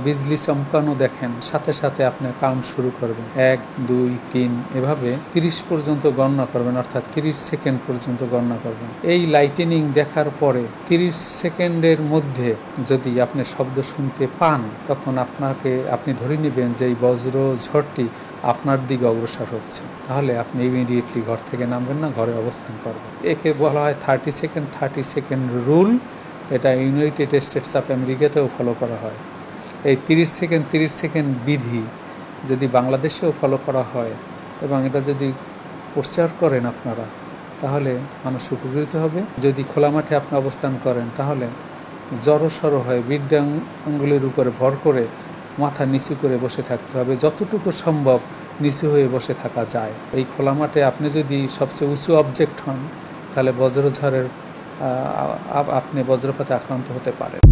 বিজলি চমকানো দেখেন, সাথে সাথে আপনি কাউন্ট শুরু করবেন, 1 2 3 এভাবে 30 পর্যন্ত গণনা করবেন, অর্থাৎ 30 সেকেন্ড পর্যন্ত গণনা করবেন। এই লাইটেনিং দেখার পরে 30 সেকেন্ডের মধ্যে যদি আপনি শব্দ শুনতে পান, তখন আপনি ধরে নেবেন যে এই বজ্র ঝড়টি আপনার দিকে অগ্রসর হচ্ছে। তাহলে আপনি ইমিডিয়েটলি ঘর থেকে নামবেন না, ঘরে অবস্থান করবেন। একে বলা হয় 30 সেকেন্ড রুল। এটা ইউনাইটেড স্টেটস অফ আমেরিকাতেও ফলো করা হয়। এই 30 সেকেন্ড বিধি যদি বাংলাদেশেও ফলো করা হয় এবং এটা যদি প্রচার করেন আপনারা, তাহলে মানুষ উপকৃত হবে। যদি খোলা মাঠে আপনি অবস্থান করেন, তাহলে জড়সড় হয়ে বৃদ্ধাঙ্গুলের উপরে ভর করে মাথা নিচু করে বসে থাকতে হবে, যতটুকু সম্ভব নিচু হয়ে বসে থাকা যায়। এই খোলা মাঠে আপনি যদি সবচেয়ে উঁচু অবজেক্ট হন, তাহলে বজ্রঝড়ের আপনি বজ্রপাতে আক্রান্ত হতে পারেন।